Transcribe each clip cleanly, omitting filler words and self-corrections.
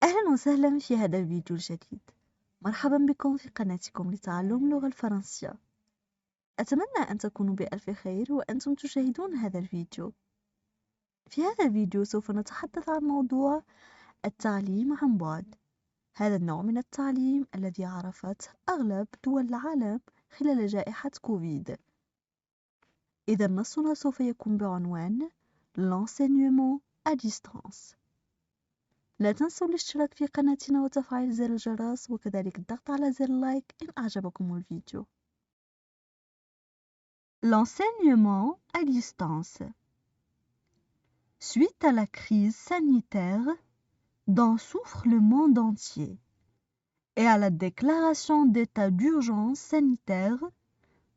أهلا وسهلا في هذا الفيديو الجديد. مرحبا بكم في قناتكم لتعلم اللغة الفرنسية. أتمنى أن تكونوا بألف خير وأنتم تشاهدون هذا الفيديو. في هذا الفيديو سوف نتحدث عن موضوع التعليم عن بعد. هذا النوع من التعليم الذي عرفته أغلب دول العالم خلال جائحة كوفيد. إذا نصنا سوف يكون بعنوان l'enseignement à distance. لا تنسوا الاشتراك في قناتنا وتفعيل زر الجرس وكذلك الضغط على زر اللايك إن أعجبكم الفيديو. L'enseignement à distance. Suite à la crise sanitaire dont souffre le monde entier et à la déclaration d'état d'urgence sanitaire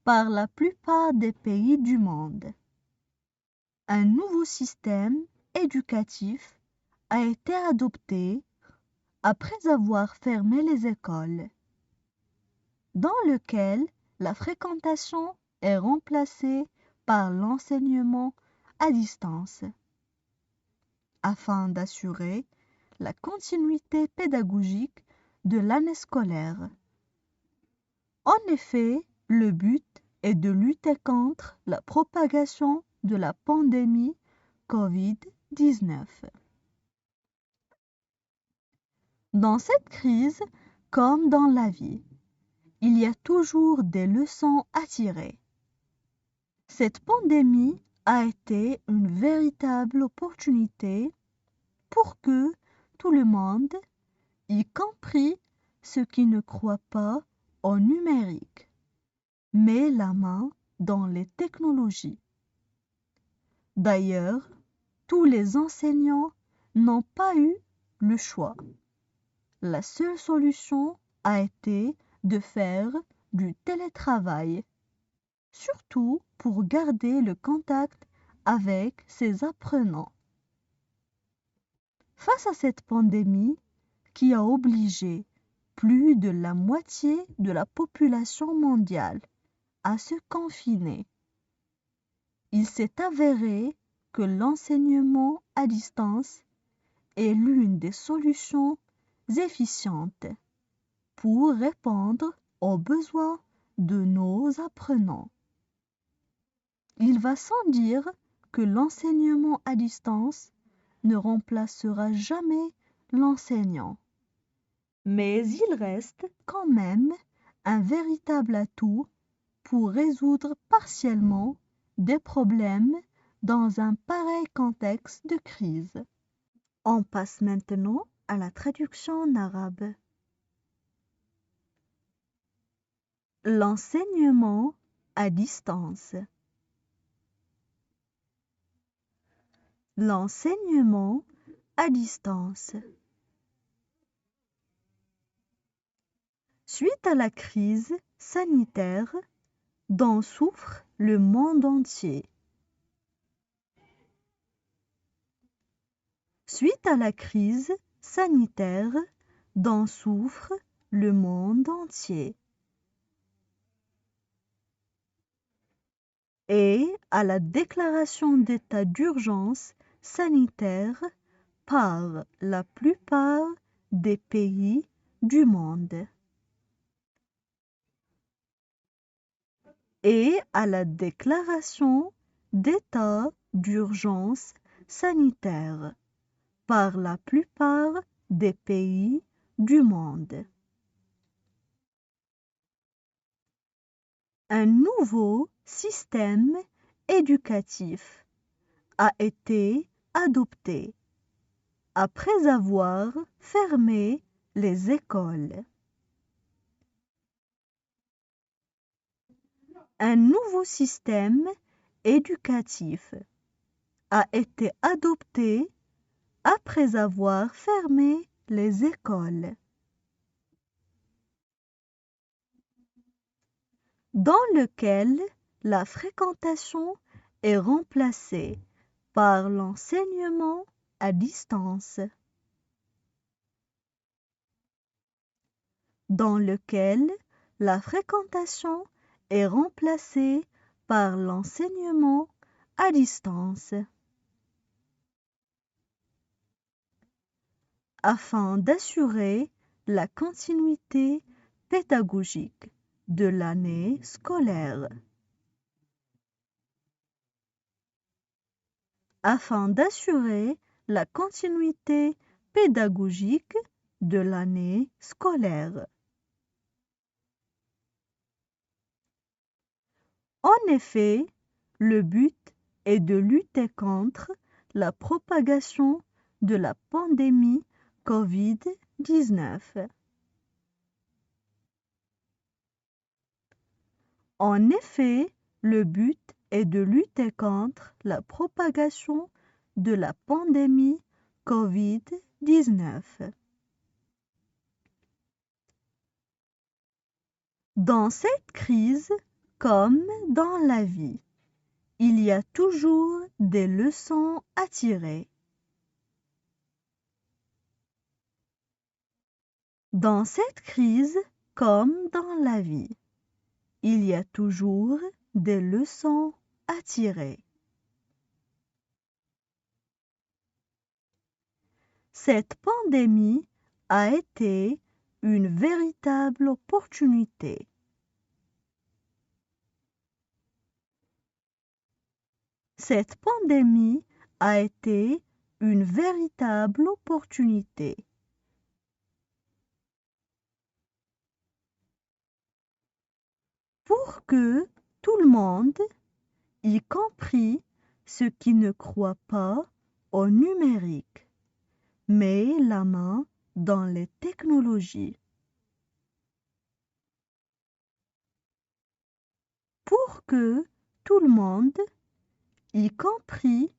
par la plupart des pays du monde, un nouveau système éducatif a été adopté après avoir fermé les écoles, dans lequel la fréquentation est remplacée par l'enseignement à distance, afin d'assurer la continuité pédagogique de l'année scolaire. En effet, le but est de lutter contre la propagation de la pandémie Covid-19. Dans cette crise, comme dans la vie, il y a toujours des leçons à tirer. Cette pandémie a été une véritable opportunité pour que tout le monde, y compris ceux qui ne croient pas au numérique, met la main dans les technologies. D'ailleurs, tous les enseignants n'ont pas eu le choix. La seule solution a été de faire du télétravail, surtout pour garder le contact avec ses apprenants. Face à cette pandémie qui a obligé plus de la moitié de la population mondiale à se confiner, il s'est avéré que l'enseignement à distance est l'une des solutions efficientes pour répondre aux besoins de nos apprenants. Il va sans dire que l'enseignement à distance ne remplacera jamais l'enseignant, mais il reste quand même un véritable atout pour résoudre partiellement des problèmes dans un pareil contexte de crise. On passe maintenant à la traduction en arabe. L'enseignement à distance. L'enseignement à distance. Suite à la crise sanitaire dont souffre le monde entier. Suite à la crise sanitaire dont souffre le monde entier. Et à la déclaration d'état d'urgence sanitaire par la plupart des pays du monde. Et à la déclaration d'état d'urgence sanitaire par la plupart des pays du monde. Un nouveau système éducatif a été adopté après avoir fermé les écoles. Un nouveau système éducatif a été adopté après avoir fermé les écoles, dans lequel la fréquentation est remplacée par l'enseignement à distance, dans lequel la fréquentation est remplacée par l'enseignement à distance. afin d'assurer la continuité pédagogique de l'année scolaire. Afin d'assurer la continuité pédagogique de l'année scolaire. En effet, le but est de lutter contre la propagation de la pandémie COVID-19. En effet, le but est de lutter contre la propagation de la pandémie COVID-19. Dans cette crise, comme dans la vie, il y a toujours des leçons à tirer. Dans cette crise, comme dans la vie, il y a toujours des leçons à tirer. Cette pandémie a été une véritable opportunité. Cette pandémie a été une véritable opportunité. Pour que tout le monde, y compris ceux qui ne croient pas au numérique, met la main dans les technologies. Pour que tout le monde, y compris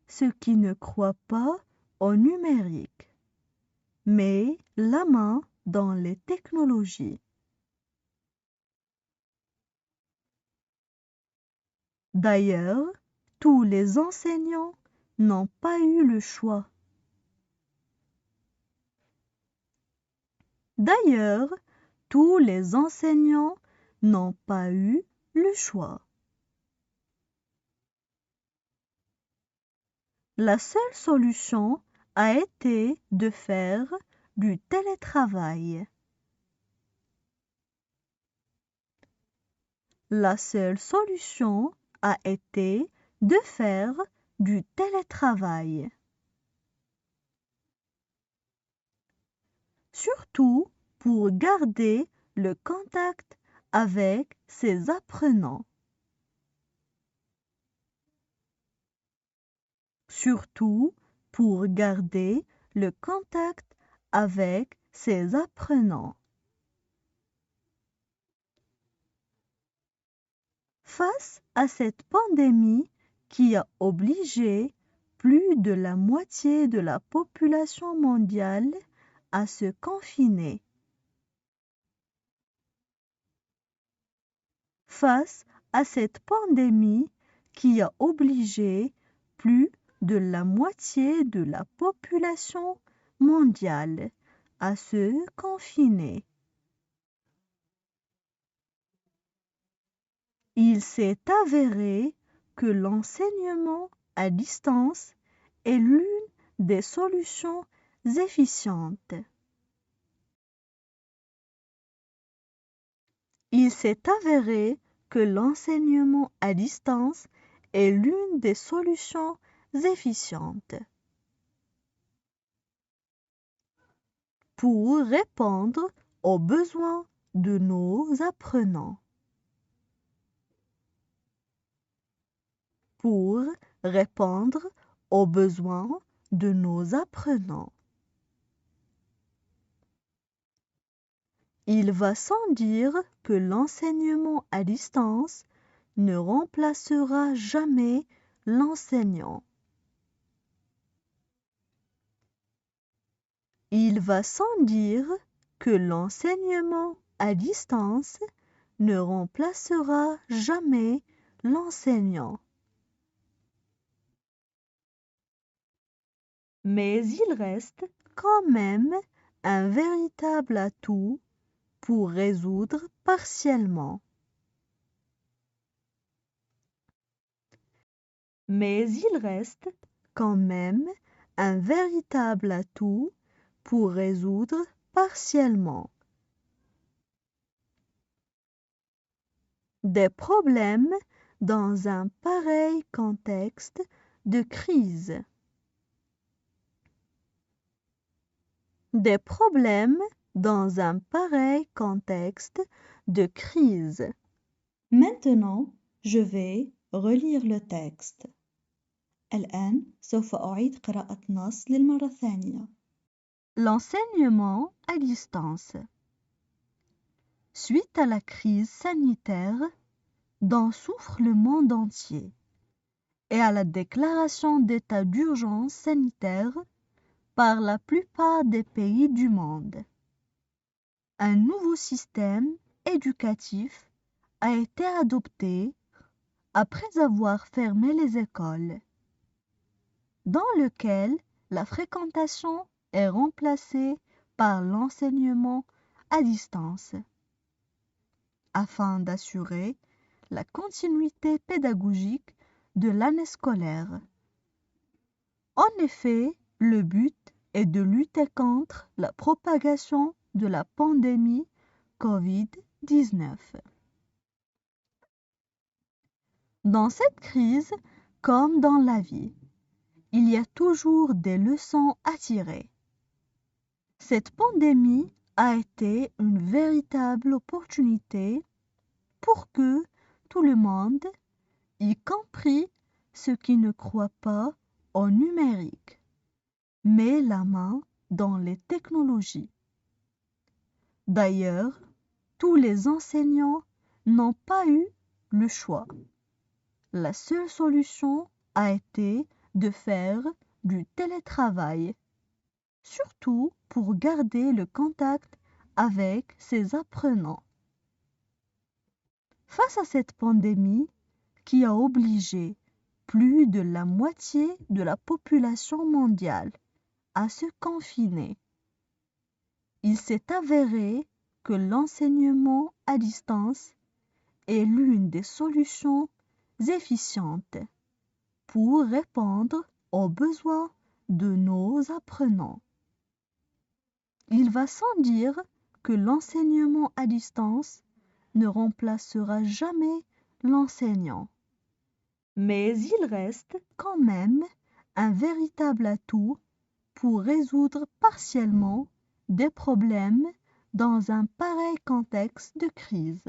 ceux qui ne croient pas au numérique, met la main dans les technologies. D'ailleurs, tous les enseignants n'ont pas eu le choix. D'ailleurs, tous les enseignants n'ont pas eu le choix. La seule solution a été de faire du télétravail. La seule solution a été de faire du télétravail. Surtout pour garder le contact avec ses apprenants. Surtout pour garder le contact avec ses apprenants. Face à cette pandémie qui a obligé plus de la moitié de la population mondiale à se confiner. Face à cette pandémie qui a obligé plus de la moitié de la population mondiale à se confiner. Il s'est avéré que l'enseignement à distance est l'une des solutions efficientes. Il s'est avéré que l'enseignement à distance est l'une des solutions efficientes pour répondre aux besoins de nos apprenants. Pour répondre aux besoins de nos apprenants. Il va sans dire que l'enseignement à distance ne remplacera jamais l'enseignant. Il va sans dire que l'enseignement à distance ne remplacera jamais l'enseignant. Mais il reste quand même un véritable atout pour résoudre partiellement. Mais il reste quand même un véritable atout pour résoudre partiellement. Des problèmes dans un pareil contexte de crise. Des problèmes dans un pareil contexte de crise. Maintenant, je vais relire le texte. الآن سوف أعيد قراءة النص للمرة الثانية. L'enseignement à distance. Suite à la crise sanitaire dont souffre le monde entier et à la déclaration d'état d'urgence sanitaire par la plupart des pays du monde, un nouveau système éducatif a été adopté après avoir fermé les écoles, dans lequel la fréquentation est remplacée par l'enseignement à distance, afin d'assurer la continuité pédagogique de l'année scolaire. En effet, le but est de lutter contre la propagation de la pandémie COVID-19. Dans cette crise, comme dans la vie, il y a toujours des leçons à tirer. Cette pandémie a été une véritable opportunité pour que tout le monde, y compris ceux qui ne croient pas au numérique, met la main dans les technologies. D'ailleurs, tous les enseignants n'ont pas eu le choix. La seule solution a été de faire du télétravail, surtout pour garder le contact avec ses apprenants. Face à cette pandémie qui a obligé plus de la moitié de la population mondiale à se confiner, il s'est avéré que l'enseignement à distance est l'une des solutions efficientes pour répondre aux besoins de nos apprenants. Il va sans dire que l'enseignement à distance ne remplacera jamais l'enseignant, mais il reste quand même un véritable atout pour résoudre partiellement des problèmes dans un pareil contexte de crise.